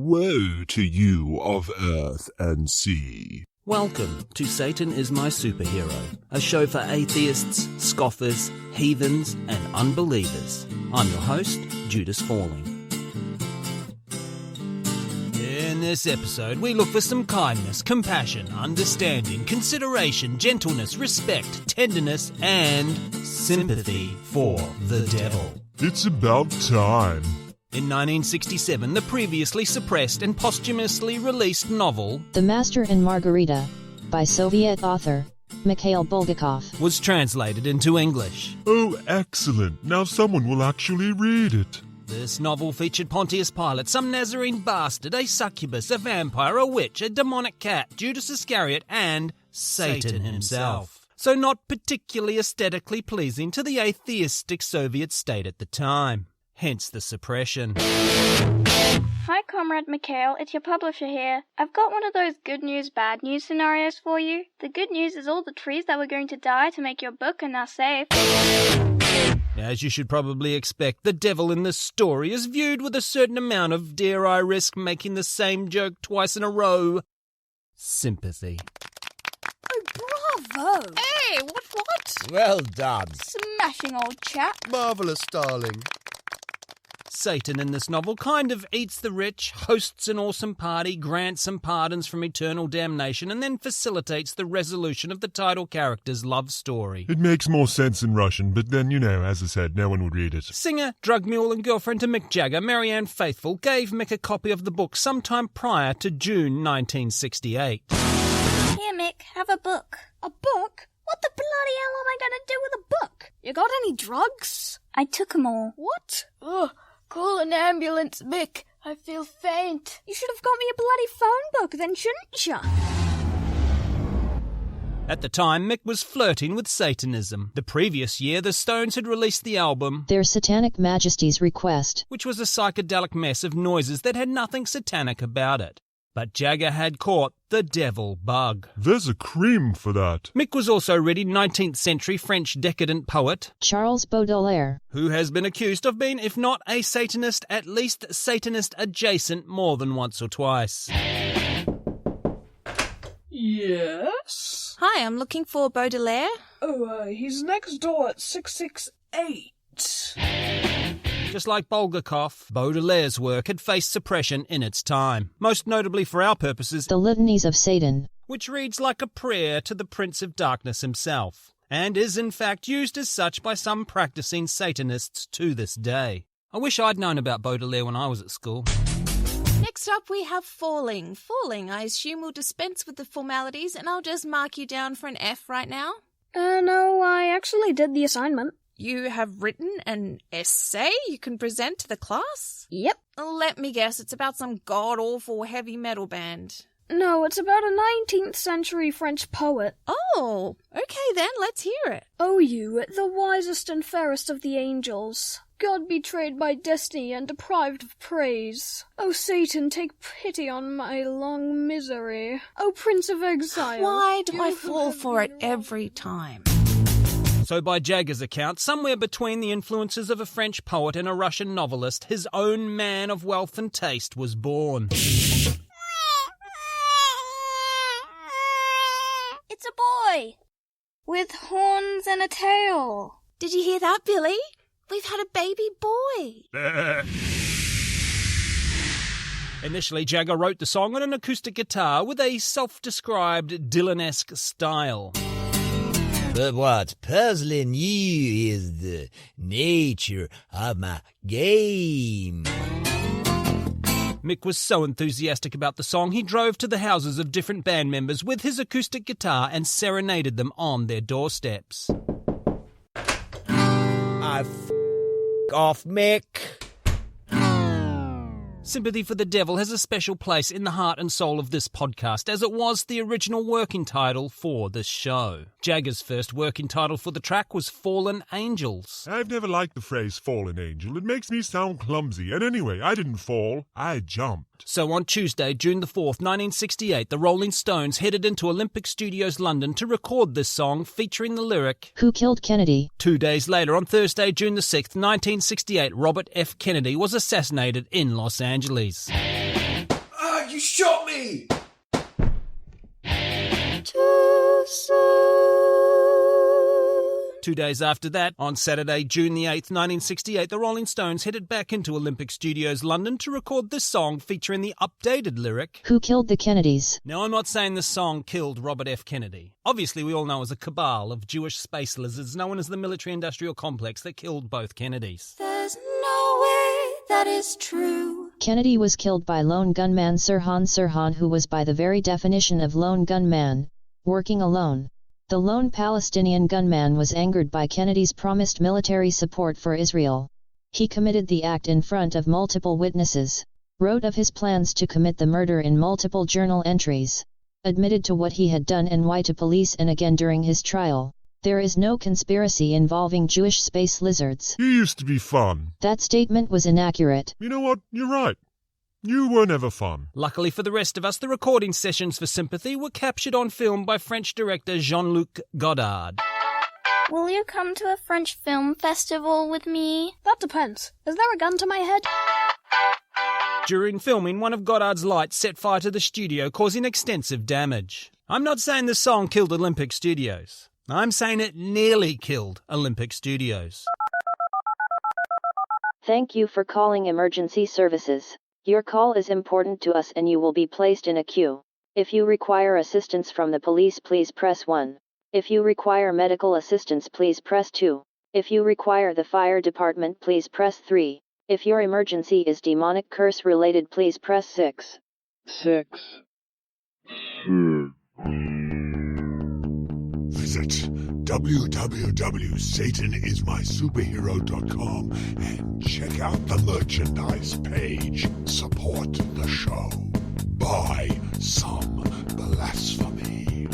Woe to you of earth and sea. Welcome to Satan is My Superhero, a show for atheists, scoffers, heathens, and unbelievers. I'm your host, Judas Falling. In this episode, we look for some kindness, compassion, understanding, consideration, gentleness, respect, tenderness, and sympathy for the devil. It's about time. In 1967, the previously suppressed and posthumously released novel The Master and Margarita, by Soviet author Mikhail Bulgakov, was translated into English. Oh, excellent. Now someone will actually read it. This novel featured Pontius Pilate, some Nazarene bastard, a succubus, a vampire, a witch, a demonic cat, Judas Iscariot, and Satan himself. So not particularly aesthetically pleasing to the atheistic Soviet state at the time. Hence the suppression. Hi, Comrade Mikhail, it's your publisher here. I've got one of those good news, bad news scenarios for you. The good news is all the trees that were going to die to make your book are now safe. As you should probably expect, the devil in this story is viewed with a certain amount of, dare I risk making the same joke twice in a row, sympathy. Oh, bravo! Hey, what? Well done. Smashing old chap. Marvellous, darling. Satan in this novel kind of eats the rich, hosts an awesome party, grants some pardons from eternal damnation, and then facilitates the resolution of the title character's love story. It makes more sense in Russian, but then, as I said, no one would read it. Singer, drug mule and girlfriend to Mick Jagger, Marianne Faithfull, gave Mick a copy of the book sometime prior to June 1968. Here, Mick, have a book. A book? What the bloody hell am I going to do with a book? You got any drugs? I took 'em all. What? Ugh. Call an ambulance, Mick. I feel faint. You should have got me a bloody phone book then, shouldn't you? At the time, Mick was flirting with Satanism. The previous year, the Stones had released the album Their Satanic Majesty's Request, which was a psychedelic mess of noises that had nothing satanic about it. But Jagger had caught the devil bug. There's a cream for that. Mick was also reading 19th century French decadent poet Charles Baudelaire, who has been accused of being, if not a Satanist, at least Satanist adjacent more than once or twice. Yes? Hi, I'm looking for Baudelaire. Oh, he's next door at 668. Just like Bulgakov, Baudelaire's work had faced suppression in its time, most notably for our purposes, The Litanies of Satan, which reads like a prayer to the Prince of Darkness himself, and is in fact used as such by some practicing Satanists to this day. I wish I'd known about Baudelaire when I was at school. Next up we have Falling. Falling, I assume we'll dispense with the formalities and I'll just mark you down for an F right now. No, I actually did the assignment. You have written an essay you can present to the class? Yep. Let me guess, it's about some god-awful heavy metal band. No, it's about a 19th century French poet. Oh, okay then, let's hear it. O you, the wisest and fairest of the angels, God betrayed by destiny and deprived of praise. O Satan, take pity on my long misery. O Prince of Exile. Why do I fall for it every time? So by Jagger's account, somewhere between the influences of a French poet and a Russian novelist, his own man of wealth and taste was born. It's a boy! With horns and a tail. Did you hear that, Billy? We've had a baby boy. Initially, Jagger wrote the song on an acoustic guitar with a self-described Dylan-esque style. But what's puzzling you is the nature of my game. Mick was so enthusiastic about the song, he drove to the houses of different band members with his acoustic guitar and serenaded them on their doorsteps. Off, Mick. Sympathy for the Devil has a special place in the heart and soul of this podcast, as it was the original working title for this show. Jagger's first working title for the track was Fallen Angels. I've never liked the phrase fallen angel. It makes me sound clumsy. And anyway, I didn't fall. I jumped. So on Tuesday, June the 4th, 1968, the Rolling Stones headed into Olympic Studios London to record this song featuring the lyric, Who Killed Kennedy? 2 days later, on Thursday, June the 6th, 1968, Robert F. Kennedy was assassinated in Los Angeles. Sympathy! Too soon. 2 days after that, on Saturday, June the 8th, 1968, the Rolling Stones headed back into Olympic Studios London to record this song featuring the updated lyric, Who killed the Kennedys? Now, I'm not saying this song killed Robert F. Kennedy. Obviously, we all know as a cabal of Jewish space lizards known as the military-industrial complex that killed both Kennedys. There's no way that is true. Kennedy was killed by lone gunman Sirhan, who was by the very definition of lone gunman, working alone. The lone Palestinian gunman was angered by Kennedy's promised military support for Israel. He committed the act in front of multiple witnesses, wrote of his plans to commit the murder in multiple journal entries, admitted to what he had done and why to police and again during his trial. There is no conspiracy involving Jewish space lizards. You used to be fun. That statement was inaccurate. You know what? You're right. You were never fun. Luckily for the rest of us, the recording sessions for Sympathy were captured on film by French director Jean-Luc Godard. Will you come to a French film festival with me? That depends. Is there a gun to my head? During filming, one of Godard's lights set fire to the studio, causing extensive damage. I'm not saying the song killed Olympic Studios. I'm saying it nearly killed Olympic Studios. Thank you for calling emergency services. Your call is important to us and you will be placed in a queue. If you require assistance from the police, please press 1. If you require medical assistance, please press 2. If you require the fire department, please press 3. If your emergency is demonic curse related, please press 6. Visit www.satanismysuperhero.com and check out the merchandise page. Support the show. Buy some blasphemy.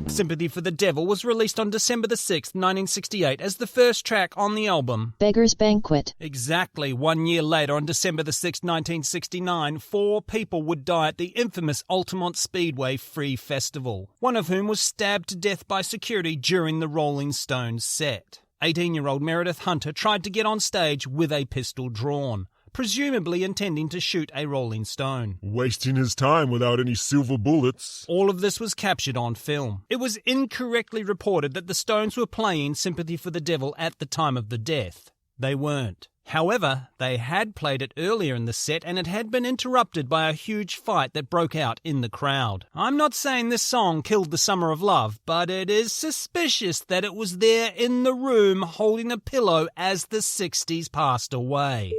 Sympathy for the Devil was released on December the 6th, 1968 as the first track on the album Beggar's Banquet. Exactly 1 year later, on December the 6th, 1969, 4 people would die at the infamous Altamont Speedway Free Festival, one of whom was stabbed to death by security during the Rolling Stones set. 18-year-old Meredith Hunter tried to get on stage with a pistol drawn, presumably intending to shoot a Rolling Stone. Wasting his time without any silver bullets. All of this was captured on film. It was incorrectly reported that the Stones were playing Sympathy for the Devil at the time of the death. They weren't. However, they had played it earlier in the set and it had been interrupted by a huge fight that broke out in the crowd. I'm not saying this song killed the Summer of Love, but it is suspicious that it was there in the room holding a pillow as the 60s passed away.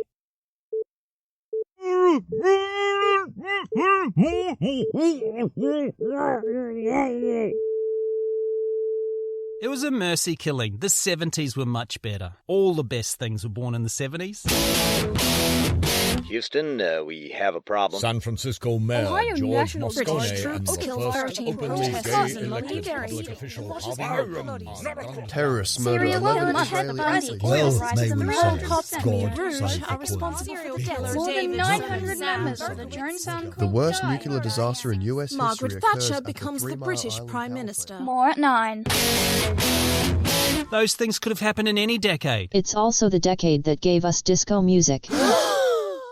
It was a mercy killing. The 70s were much better. All the best things were born in the 70s. Houston, we have a problem. San Francisco Mayor Ohio George National Moscone Guard and the killed first 13 openly protesters gay in elected Bulgaria. public official Harvey. Terrorists murder Serial 11 killer Israeli Bundy. athletes. Well, Rise may to the we mountain say, tops and God Rouge save are the responsible Queen. for the deaths More of than David 900 members Johnson. of the Jonestown The worst died. nuclear disaster in US Margaret history occurs Thatcher at the becomes the 3 Mile British Island Prime power Minister. plant. More at 9. Those things could have happened in any decade. It's also the decade that gave us disco music.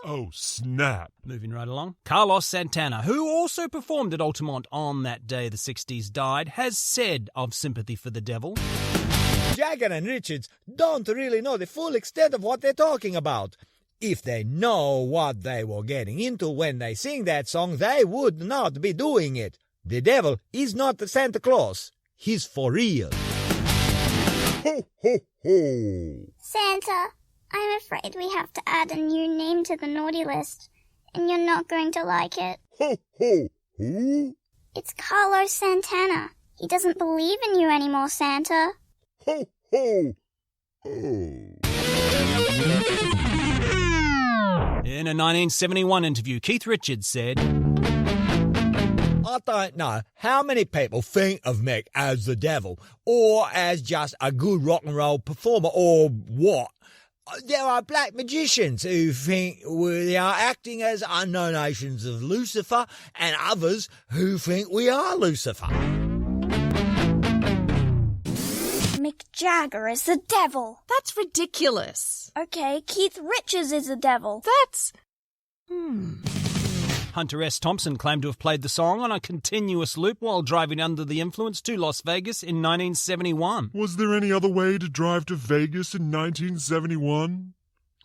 Oh, snap. Moving right along. Carlos Santana, who also performed at Altamont on that day the 60s died, has said of Sympathy for the Devil, Jagger and Richards don't really know the full extent of what they're talking about. If they know what they were getting into when they sing that song, they would not be doing it. The devil is not the Santa Claus. He's for real. Ho, ho, ho. Santa, I'm afraid we have to add a new name to the naughty list, and you're not going to like it. Ho, ho, ho. It's Carlos Santana. He doesn't believe in you anymore, Santa. Ho, ho, ho. in a 1971 interview, Keith Richards said, I don't know how many people think of Mick as the devil, or as just a good rock and roll performer, or what. There are black magicians who think we are acting as unknown agents of Lucifer, and others who think we are Lucifer. Mick Jagger is the devil. That's ridiculous. Okay, Keith Richards is the devil. That's... Hunter S. Thompson claimed to have played the song on a continuous loop while driving under the influence to Las Vegas in 1971. Was there any other way to drive to Vegas in 1971?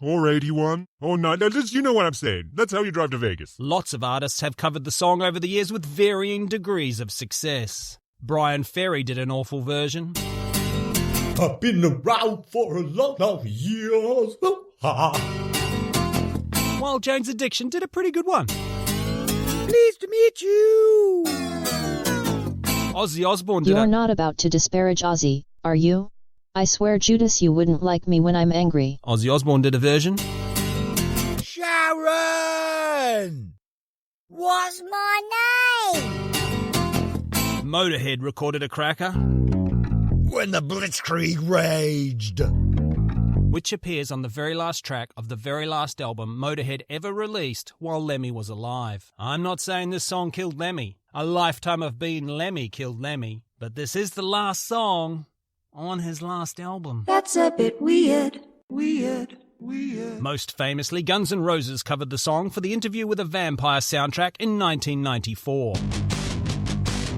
Or 81? Or 9? You know what I'm saying. That's how you drive to Vegas. Lots of artists have covered the song over the years with varying degrees of success. Brian Ferry did an awful version. I've been around for a long years. While Jane's Addiction did a pretty good one. Pleased to meet you. Ozzy Osbourne did You're not about to disparage Ozzy, are you? I swear, Judas, you wouldn't like me when I'm angry. Ozzy Osbourne did a version. Sharon! What's my name? Motorhead recorded a cracker. When the Blitzkrieg raged. Which appears on the very last track of the very last album Motorhead ever released while Lemmy was alive. I'm not saying this song killed Lemmy. A lifetime of being Lemmy killed Lemmy. But this is the last song on his last album. That's a bit weird. Most famously, Guns N' Roses covered the song for the Interview with a Vampire soundtrack in 1994.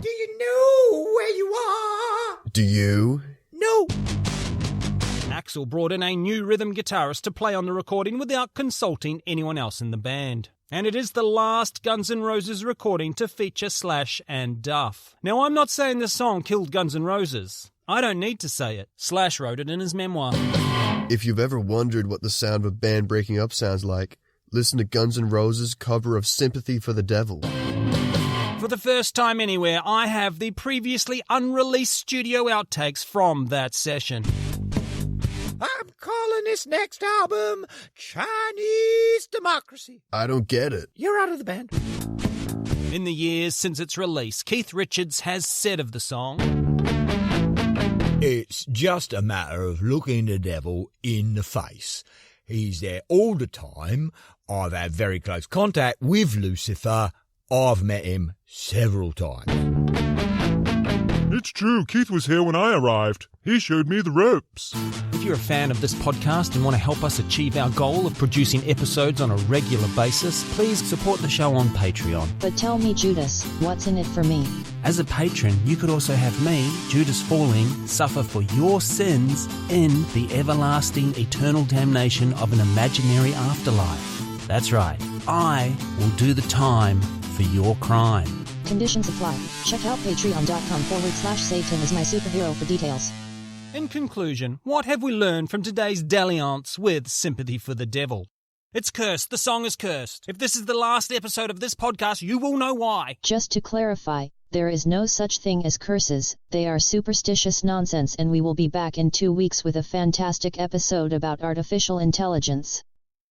Do you know where you are? Do you? No. Axl brought in a new rhythm guitarist to play on the recording without consulting anyone else in the band. And it is the last Guns N' Roses recording to feature Slash and Duff. Now, I'm not saying this song killed Guns N' Roses. I don't need to say it. Slash wrote it in his memoir. If you've ever wondered what the sound of a band breaking up sounds like, listen to Guns N' Roses' cover of Sympathy for the Devil. For the first time anywhere, I have the previously unreleased studio outtakes from that session. I'm calling this next album Chinese Democracy. I don't get it. You're out of the band. In the years since its release, Keith Richards has said of the song, "It's just a matter of looking the devil in the face. He's there all the time. I've had very close contact with Lucifer. I've met him several times." It's true, Keith was here when I arrived. He showed me the ropes. If you're a fan of this podcast and want to help us achieve our goal of producing episodes on a regular basis, please support the show on Patreon. But tell me, Judas, what's in it for me? As a patron, you could also have me, Judas Falling, suffer for your sins in the everlasting eternal damnation of an imaginary afterlife. That's right, I will do the time for your crime. Conditions apply. Check out patreon.com/Satan is my superhero for details. In conclusion, what have we learned from today's dalliance with Sympathy for the Devil? It's cursed. The song is cursed. If this is the last episode of this podcast, you will know why. Just to clarify, there is no such thing as curses. They are superstitious nonsense, and we will be back in 2 weeks with a fantastic episode about artificial intelligence.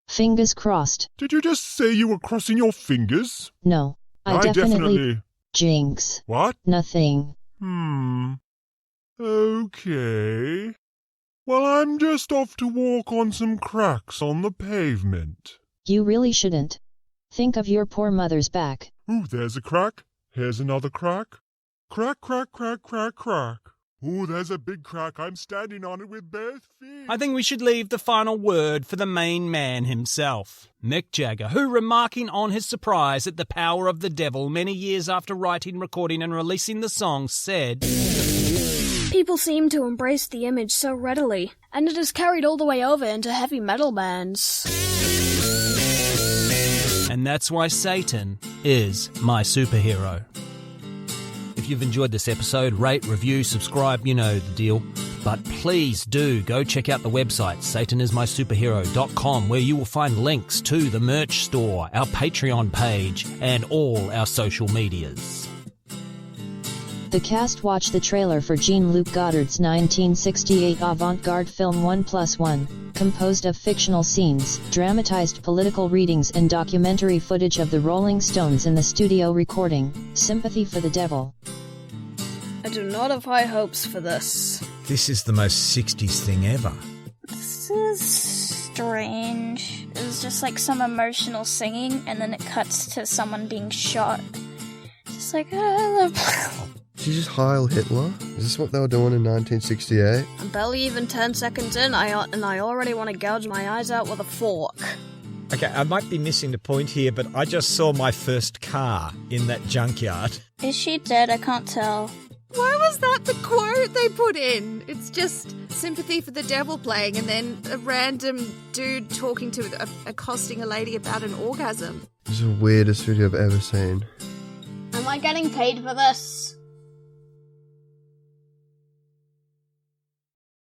Fingers crossed. Did you just say you were crossing your fingers? No, I definitely... Jinx. What? Nothing. Okay. Well, I'm just off to walk on some cracks on the pavement. You really shouldn't. Think of your poor mother's back. Ooh, there's a crack. Here's another crack. Crack, crack, crack, crack, crack. Ooh, there's a big crack. I'm standing on it with both feet. I think we should leave the final word for the main man himself, Mick Jagger, who, remarking on his surprise at the power of the devil many years after writing, recording and releasing the song, said, "People seem to embrace the image so readily, and it is carried all the way over into heavy metal bands. And that's why Satan is my superhero." If you've enjoyed this episode, rate, review, subscribe, you know the deal. But please do go check out the website, satanismysuperhero.com, where you will find links to the merch store, our Patreon page, and all our social medias. The cast watched the trailer for Jean-Luc Godard's 1968 avant-garde film 1+1, composed of fictional scenes, dramatized political readings and documentary footage of the Rolling Stones in the studio recording, Sympathy for the Devil. I do not have high hopes for this. This is the most 60s thing ever. This is strange. It was just like some emotional singing, and then it cuts to someone being shot. Just like, Did you just Heil Hitler? Is this what they were doing in 1968? I'm barely even 10 seconds in, and I already want to gouge my eyes out with a fork. Okay, I might be missing the point here, but I just saw my first car in that junkyard. Is she dead? I can't tell. Why was that the quote they put in? It's just Sympathy for the Devil playing and then a random dude accosting a lady about an orgasm. This is the weirdest video I've ever seen. Am I getting paid for this?